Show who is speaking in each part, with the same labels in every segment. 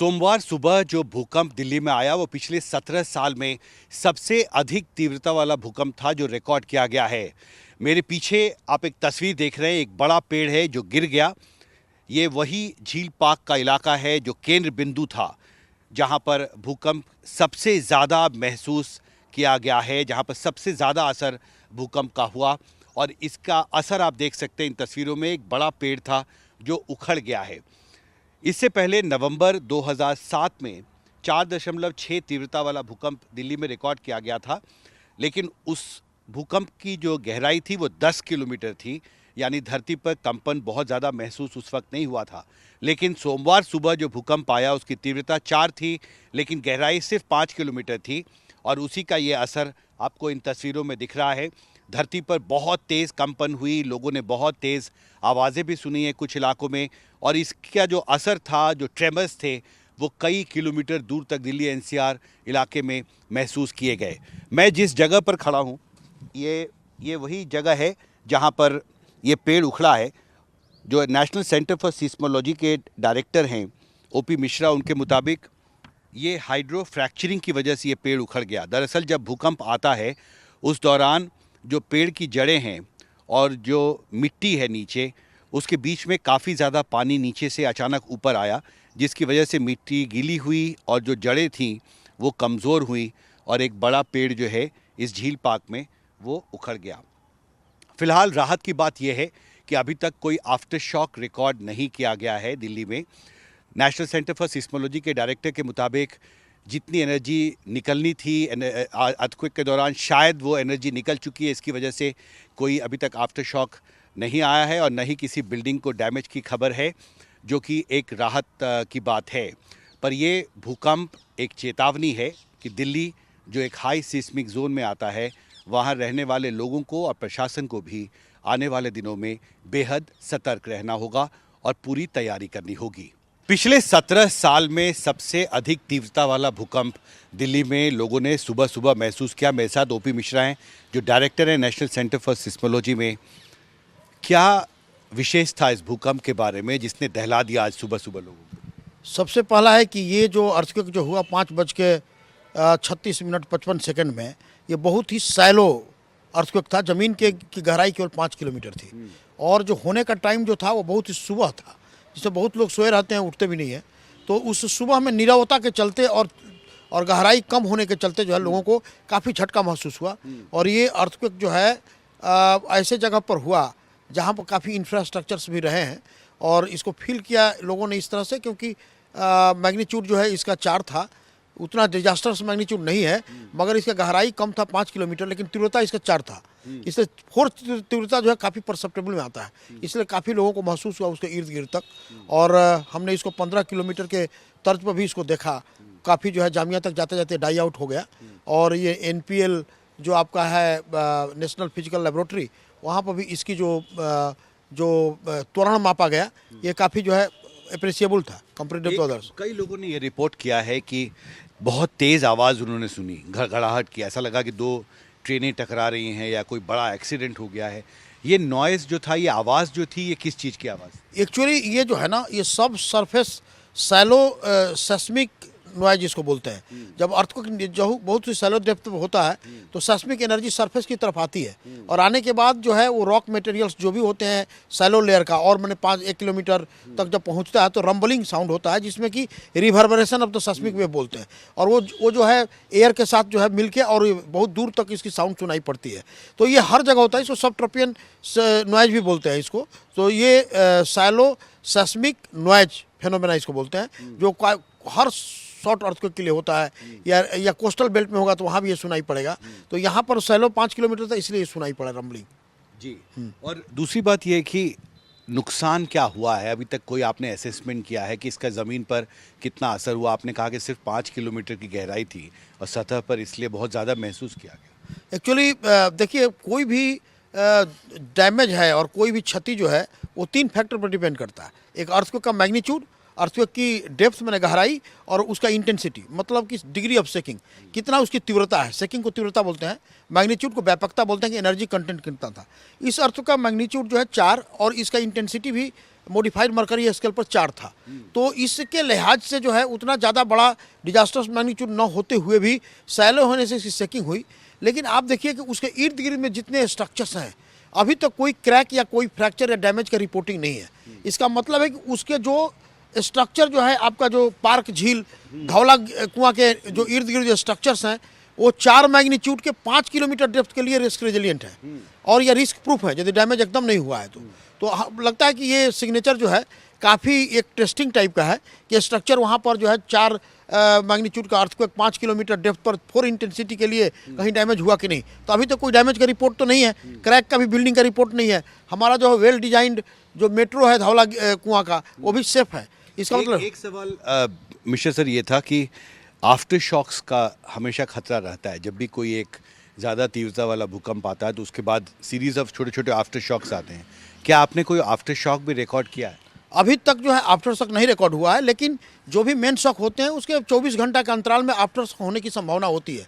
Speaker 1: सोमवार सुबह जो भूकंप दिल्ली में आया वो पिछले 17 साल में सबसे अधिक तीव्रता वाला भूकंप था जो रिकॉर्ड किया गया है। मेरे पीछे आप एक तस्वीर देख रहे हैं, एक बड़ा पेड़ है जो गिर गया। ये वही झील पार्क का इलाका है जो केंद्र बिंदु था, जहां पर भूकंप सबसे ज़्यादा महसूस किया गया है, जहां पर सबसे ज़्यादा असर भूकंप का हुआ। और इसका असर आप देख सकते हैं इन तस्वीरों में। एक बड़ा पेड़ था जो उखड़ गया है। इससे पहले नवंबर 2007 में 4.6 तीव्रता वाला भूकंप दिल्ली में रिकॉर्ड किया गया था, लेकिन उस भूकंप की जो गहराई थी वो 10 किलोमीटर थी, यानी धरती पर कंपन बहुत ज़्यादा महसूस उस वक्त नहीं हुआ था। लेकिन सोमवार सुबह जो भूकंप आया उसकी तीव्रता 4 थी, लेकिन गहराई सिर्फ 5 किलोमीटर थी, और उसी का ये असर आपको इन तस्वीरों में दिख रहा है। धरती पर बहुत तेज़ कंपन हुई, लोगों ने बहुत तेज़ आवाज़ें भी सुनी हैं कुछ इलाकों में, और इसका जो असर था, जो ट्रेमर्स थे, वो कई किलोमीटर दूर तक दिल्ली एनसीआर इलाके में महसूस किए गए। मैं जिस जगह पर खड़ा हूँ ये वही जगह है जहाँ पर ये पेड़ उखड़ा है। जो नेशनल सेंटर फॉर सिस्मोलॉजी के डायरेक्टर हैं ओपी मिश्रा, उनके मुताबिक ये हाइड्रो फ्रैक्चरिंग की वजह से ये पेड़ उखड़ गया। दरअसल जब भूकंप आता है उस दौरान जो पेड़ की जड़ें हैं और जो मिट्टी है नीचे, उसके बीच में काफ़ी ज़्यादा पानी नीचे से अचानक ऊपर आया, जिसकी वजह से मिट्टी गीली हुई और जो जड़ें थीं वो कमज़ोर हुई, और एक बड़ा पेड़ जो है इस झील पार्क में वो उखड़ गया। फिलहाल राहत की बात यह है कि अभी तक कोई आफ्टर शॉक रिकॉर्ड नहीं किया गया है दिल्ली में। नेशनल सेंटर फॉर सिस्मोलॉजी के डायरेक्टर के मुताबिक जितनी एनर्जी निकलनी थी अर्थक्वेक के दौरान, शायद वो एनर्जी निकल चुकी है। इसकी वजह से कोई अभी तक आफ्टर शॉक नहीं आया है और न ही किसी बिल्डिंग को डैमेज की खबर है, जो कि एक राहत की बात है। पर ये भूकंप एक चेतावनी है कि दिल्ली जो एक हाई सिस्मिक जोन में आता है, वहाँ रहने वाले लोगों को और प्रशासन को भी आने वाले दिनों में बेहद सतर्क रहना होगा और पूरी तैयारी करनी होगी। पिछले 17 साल में सबसे अधिक तीव्रता वाला भूकंप दिल्ली में लोगों ने सुबह सुबह महसूस किया। मेरे साथ ओपी मिश्रा हैं जो डायरेक्टर हैं नेशनल सेंटर फॉर सिस्मोलॉजी में। क्या विशेष था इस भूकंप के बारे में जिसने दहला दिया आज सुबह सुबह लोगों को?
Speaker 2: सबसे पहला है कि ये जो अर्थक्वेक जो हुआ 5:36:55 में, ये बहुत ही सैलो अर्थक्वेक था। ज़मीन की गहराई केवल 5 किलोमीटर थी, और जो होने का टाइम जो था वो बहुत ही सुबह था, जिससे बहुत लोग सोए रहते हैं, उठते भी नहीं है। तो उस सुबह में नीरवता के चलते और गहराई कम होने के चलते जो है लोगों को काफ़ी झटका महसूस हुआ। और ये अर्थक्वेक जो है ऐसे जगह पर हुआ जहाँ पर काफ़ी इंफ्रास्ट्रक्चर्स भी रहे हैं, और इसको फील किया लोगों ने इस तरह से, क्योंकि मैग्नीट्यूड जो है इसका 4 था। उतना डिजास्टर्स मैग्नीट्यूड नहीं है, मगर इसका गहराई कम था 5 किलोमीटर, लेकिन तीव्रता इसका 4 था। इसलिए 4 तीव्रता जो है काफ़ी परसेप्टेबल में आता है, इसलिए काफ़ी लोगों को महसूस हुआ उसके इर्द गिर्द तक। और हमने इसको 15 किलोमीटर के तर्ज पर भी इसको देखा। काफ़ी जो है जामिया तक जाते जाते डाई आउट हो गया। और ये NPL जो आपका है नेशनल फिजिकल लेबोरेटरी, वहाँ पर भी इसकी जो त्वरण मापा गया, ये काफ़ी जो है अप्रिशिएबल था कंपेरेटिव टू अदर्स।
Speaker 1: कई लोगों ने ये रिपोर्ट किया है कि बहुत तेज़ आवाज़ उन्होंने सुनी, घड़घड़ाहट की, ऐसा लगा कि 2 ट्रेनें टकरा रही हैं या कोई बड़ा एक्सीडेंट हो गया है। ये नॉइज़ जो था, ये आवाज़ जो थी, ये किस चीज़ की आवाज़?
Speaker 2: एक्चुअली ये जो है ना, ये सब सरफेस सैलो सेस्मिक नॉइज इसको बोलते हैं। जब अर्थक्वेक जो बहुत सी सैलो डेप्थ पे होता है तो सेस्मिक एनर्जी सरफेस की तरफ आती है, और आने के बाद जो है वो रॉक मटेरियल्स जो भी होते हैं सैलो लेयर का, और मैंने 1 किलोमीटर तक जब पहुंचता है तो रंबलिंग साउंड होता है, जिसमें कि reverberation of the seismic wave बोलते हैं। और वो जो है एयर के साथ जो है मिलके और बहुत दूर तक इसकी साउंड सुनाई पड़ती है। तो ये हर जगह होता है, इसको सब ट्रोपियन नॉइज भी बोलते हैं इसको। तो ये सैलो सेस्मिक नॉइज फेनोमेना इसको बोलते हैं, जो हर शॉर्ट अर्थक्वेक के लिए होता है, या कोस्टल बेल्ट में होगा तो वहाँ भी ये सुनाई पड़ेगा। तो यहाँ पर सैलो 5 किलोमीटर था, इसलिए सुनाई पड़ा रंबलिंग
Speaker 1: जी। और दूसरी बात यह है कि नुकसान क्या हुआ है? अभी तक कोई आपने असेसमेंट किया है कि इसका ज़मीन पर कितना असर हुआ? आपने कहा कि सिर्फ 5 किलोमीटर की गहराई थी और सतह पर इसलिए बहुत ज़्यादा महसूस किया गया।
Speaker 2: एक्चुअली देखिए, कोई भी डैमेज है और कोई भी क्षति जो है वो 3 फैक्टर पर डिपेंड करता है। एक अर्थक्वेक का मैग्नीट्यूड, अर्थक्वेक की डेप्थ मैंने गहराई, और उसका इंटेंसिटी, मतलब कि डिग्री ऑफ शेकिंग, कितना उसकी तीव्रता है। शेकिंग को तीव्रता बोलते हैं, मैग्नीट्यूड को व्यापकता बोलते हैं कि एनर्जी कंटेंट कितना था। इस अर्थक्वेक का मैग्नीट्यूड जो है 4, और इसका इंटेंसिटी भी मॉडिफाइड मरकरी स्केल पर 4 था। तो इसके लिहाज से जो है उतना ज़्यादा बड़ा डिजास्टर्स मैग्नीट्यूड न होते हुए भी सैलो होने से इसकी सेकिंग हुई। लेकिन आप देखिए कि उसके इर्द गिर्द में जितने स्ट्रक्चर्स हैं अभी तक कोई क्रैक या कोई फ्रैक्चर या डैमेज का रिपोर्टिंग नहीं है। इसका मतलब है कि उसके जो स्ट्रक्चर जो है आपका जो पार्क झील धौला कुआं के जो इर्द गिर्द जो स्ट्रक्चर्स हैं वो 4 मैग्नीट्यूड के 5 किलोमीटर डेप्थ के लिए रिस्क रेजिलिएंट है और ये रिस्क प्रूफ है यदि डैमेज एकदम नहीं हुआ है तो लगता है कि ये सिग्नेचर जो है काफ़ी एक टेस्टिंग टाइप का है कि स्ट्रक्चर वहाँ पर जो है 4 मैग्नीट्यूड का अर्थक्वेक 5 किलोमीटर डेप्थ पर 4 इंटेंसिटी के लिए कहीं डैमेज हुआ कि नहीं। तो अभी तक कोई डैमेज का रिपोर्ट तो नहीं है, क्रैक का भी बिल्डिंग का रिपोर्ट नहीं है। हमारा जो वेल डिजाइंड जो मेट्रो है धौला कुआं का वो भी सेफ है। इसका मतलब
Speaker 1: एक सवाल मिश्र सर ये था कि आफ्टर शॉक्स का हमेशा खतरा रहता है। जब भी कोई एक ज़्यादा तीव्रता वाला भूकंप आता है तो उसके बाद सीरीज ऑफ छोटे छोटे आफ्टर शॉक्स आते हैं। क्या आपने कोई आफ्टर शॉक भी रिकॉर्ड किया है?
Speaker 2: अभी तक जो है आफ्टर शॉक नहीं रिकॉर्ड हुआ है, लेकिन जो भी मेन शॉक होते हैं उसके 24 घंटा के अंतराल में आफ्टर शॉक होने की संभावना होती है।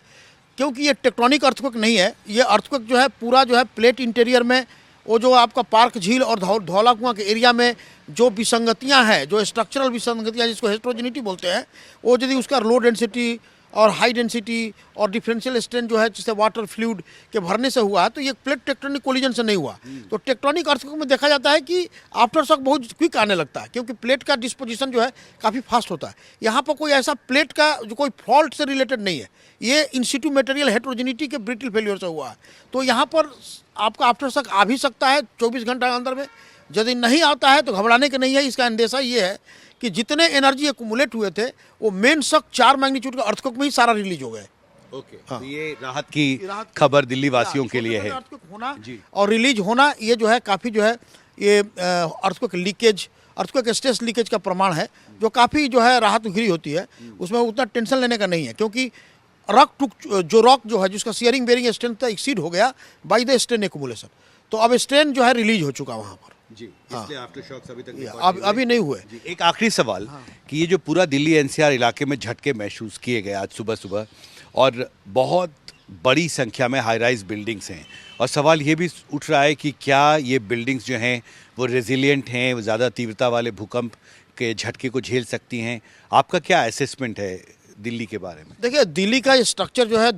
Speaker 2: क्योंकि ये टेक्टोनिक अर्थक्वेक नहीं है, ये अर्थक्वेक जो है पूरा जो है प्लेट इंटीरियर में वो जो आपका पार्क झील और धौला कुआं के एरिया में जो विसंगतियां हैं, जो स्ट्रक्चरल विसंगतियां जिसको हेट्रोजेनिटी बोलते हैं, वो यदि उसका लो डेंसिटी और हाई डेंसिटी और डिफरेंशियल स्ट्रेन जो है जिससे वाटर फ्लूइड के भरने से हुआ है तो ये प्लेट टेक्टोनिक कोलिजन से नहीं हुआ। तो टेक्टोनिक अर्थक्वेक में देखा जाता है कि आफ्टर शॉक बहुत क्विक आने लगता है क्योंकि प्लेट का डिस्पोजिशन जो है काफ़ी फास्ट होता है। यहाँ पर कोई ऐसा प्लेट का जो कोई फॉल्ट से रिलेटेड नहीं है, ये इन सिटू मटेरियल हेट्रोजेनिटी के ब्रिटल फेलियर से हुआ है। तो यहाँ पर आपका आफ्टर शॉक आ भी सकता है 24 घंटा के अंदर में। यदि नहीं आता है तो घबराने के नहीं है। इसका अंदेशा ये है कि जितने एनर्जी एक्मुलेट हुए थे वो मेन शॉक 4 मैग्नीट्यूड का अर्थक्वेक में ही सारा रिलीज हो गए।
Speaker 1: ओके तो ये राहत की खबर दिल्ली वासियों के लिए है।
Speaker 2: अर्थक्वेक होना और रिलीज होना ये जो है काफ़ी जो है ये earthquake leakage, earthquake stress leakage का प्रमाण है जो काफ़ी जो है राहत घिरी होती है। उसमें उतना टेंशन लेने का नहीं है क्योंकि रॉक जो है जिसका शेयरिंग बेरिंग स्ट्रेंथ एक्सीड हो गया बाय द स्ट्रेन एक्मुलेशन। तो अब स्ट्रेन जो है रिलीज हो चुका वहाँ पर
Speaker 1: जी, इसलिए आफ्टर शॉक्स अभी तक
Speaker 2: अभी नहीं हुए।
Speaker 1: एक आखिरी सवाल कि ये जो पूरा दिल्ली एनसीआर इलाके में झटके महसूस किए गए आज सुबह सुबह और बहुत बड़ी संख्या में हाई राइज बिल्डिंग्स हैं और सवाल ये भी उठ रहा है कि क्या ये बिल्डिंग्स जो हैं वो रेजिलिएंट हैं, वो ज़्यादा तीव्रता वाले भूकंप के झटके को झेल सकती हैं? आपका क्या असेसमेंट है दिल्ली के बारे में?
Speaker 2: देखिए दिल्ली का स्ट्रक्चर जो है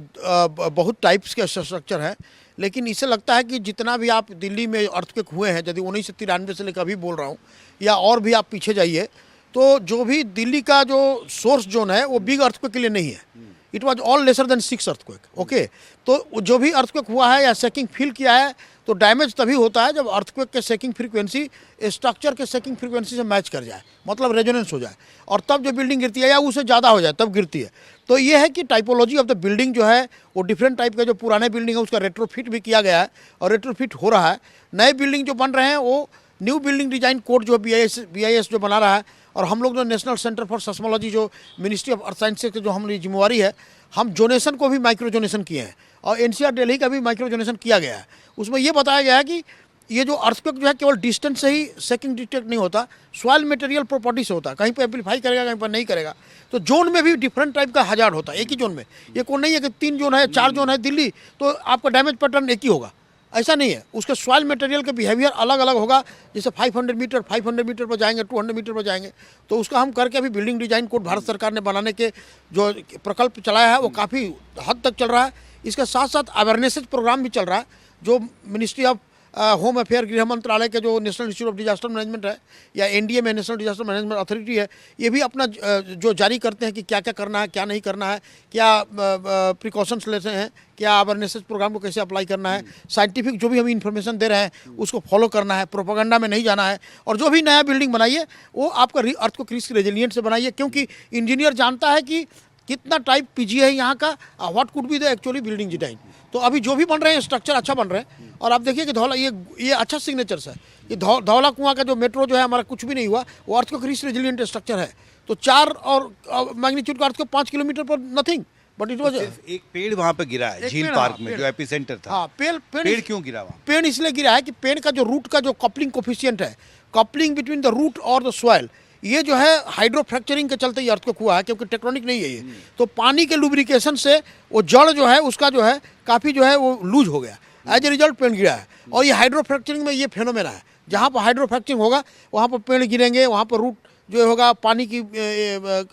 Speaker 2: बहुत टाइप्स के स्ट्रक्चर है, लेकिन इसे लगता है कि जितना भी आप दिल्ली में अर्थक्वेक हुए हैं यदि 1993 से लेकर अभी बोल रहा हूँ या और भी आप पीछे जाइए तो जो भी दिल्ली का जो सोर्स जोन है वो बिग अर्थक्वेक के लिए नहीं है। It was all lesser than 6 earthquake. Okay, तो जो भी अर्थक्वेक हुआ है या सेकिंग फील किया है तो डैमेज तभी होता है जब अर्थक्वेक के सेकिंग फ्रीक्वेंसी स्ट्रक्चर के सेकिंग फ्रीक्वेंसी से मैच कर जाए, मतलब रेजोनेंस हो जाए, और तब जो बिल्डिंग गिरती है या उससे ज़्यादा हो जाए तब गिरती है। तो ये है कि टाइपोलॉजी ऑफ द बिल्डिंग जो है वो डिफरेंट टाइप के जो पुराने बिल्डिंग है उसका रेट्रोफिट भी किया गया है और रेट्रोफिट हो रहा है। नए बिल्डिंग जो बन रहे हैं वो न्यू बिल्डिंग डिजाइन कोड जो BIS जो बना रहा है और हम लोग जो नेशनल सेंटर फॉर सेस्मोलॉजी जो मिनिस्ट्री ऑफ अर्थ साइंसेज की जो हमारी जिम्मेवारी है, हम जोनेशन को भी माइक्रो जोनेशन किए हैं और NCR दिल्ली का भी माइक्रो जोनेशन किया गया है। उसमें ये बताया गया है कि ये जो अर्थक्वेक जो है केवल डिस्टेंस से ही सेकिंग डिटेक्ट नहीं होता, सॉइल मटेरियल प्रॉपर्टी से होता है। कहीं पर एम्पलीफाई करेगा, कहीं पर नहीं करेगा। तो जोन में भी डिफरेंट टाइप का हजार्ड होता है एक ही जोन में। ये कोई नहीं है कि 3 जोन है 4 जोन है दिल्ली तो आपका डैमेज पैटर्न एक ही होगा, ऐसा नहीं है। उसके सॉइल मटेरियल के बिहेवियर अलग अलग होगा। जैसे 500 मीटर पर जाएंगे, 200 मीटर पर जाएंगे। तो उसका हम करके अभी बिल्डिंग डिजाइन कोड भारत सरकार ने बनाने के जो प्रकल्प चलाया है वो काफ़ी हद तक चल रहा है। इसके साथ साथ अवेयरनेस प्रोग्राम भी चल रहा है जो मिनिस्ट्री ऑफ होम अफेयर गृह मंत्रालय के जो national institute of disaster management है या NDA में नेशनल डिजास्टर मैनेजमेंट अथॉरिटी है, ये भी अपना जो जारी करते हैं कि क्या क्या करना है, क्या नहीं करना है, क्या प्रिकॉशंस लेते हैं, क्या अवेयरनेस प्रोग्राम को कैसे अप्लाई करना है, साइंटिफिक जो भी हम इन्फॉर्मेशन दे रहे हैं उसको फॉलो करना है, प्रोपेगेंडा में नहीं जाना है। और जो भी नया बिल्डिंग बनाइए वो आपका अर्थ को रिस्क रेजिलिएंट से बनाइए क्योंकि इंजीनियर जानता है कि कितना टाइप PG है यहाँ का, what could be the actually building design. तो अभी जो भी बन रहे हैं स्ट्रक्चर अच्छा बन रहे हैं और आप देखिए कि धौला ये अच्छा सिग्नेचर्स है। ये धौला कुआं का जो मेट्रो जो है हमारा कुछ भी नहीं हुआ, वो अर्थ को रिस्क रेजिलिएंट स्ट्रक्चर है। तो 4 और मैग्नीट्यूड का अर्थ को 5 किलोमीटर पर नथिंग, बट इट वाज
Speaker 1: एक पेड़ वहाँ पे गिरा है झील पार्क में जो एपिसेंटर था।
Speaker 2: हाँ,
Speaker 1: पेड़ क्यों गिरा वहाँ?
Speaker 2: पेड़ इसलिए गिरा है कि पेड़ का जो रूट का जो कपलिंग कोफिशिएंट है, कपलिंग बिटवीन द रूट और द सॉइल, ये जो है हाइड्रो फ्रैक्चरिंग के चलते ये अर्थक्वेक हुआ है क्योंकि टेक्टोनिक नहीं है ये। तो पानी के लुब्रिकेशन से वो जड़ जो है उसका जो है काफ़ी जो है वो लूज हो गया, एज ए रिजल्ट पेड़ गिरा है। और ये हाइड्रो फ्रैक्चरिंग में ये फेनोमेना है। जहाँ पर हाइड्रो फ्रैक्चरिंग होगा वहाँ पर पेड़ गिरेंगे, वहाँ पर रूट जो होगा पानी की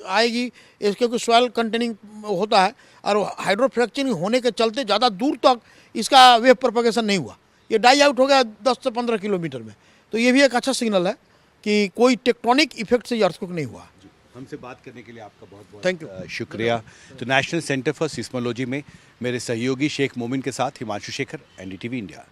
Speaker 2: आएगी, इसके कुछ सॉइल कंटेनिंग होता है, और हाइड्रो फ्रैक्चरिंग होने के चलते ज़्यादा दूर तक इसका वेव प्रोपगेशन नहीं हुआ, ये डाई आउट हो गया 10 से 15 किलोमीटर में। तो ये भी एक अच्छा सिग्नल है कि कोई टेक्टोनिक इफेक्ट से अर्थक्वेक नहीं हुआ।
Speaker 1: हमसे बात करने के लिए आपका बहुत बहुत
Speaker 2: Thank you.
Speaker 1: शुक्रिया। तो नेशनल सेंटर फॉर सिस्मोलॉजी में मेरे सहयोगी शेख मोमिन के साथ हिमांशु शेखर, एनडीटीवी इंडिया।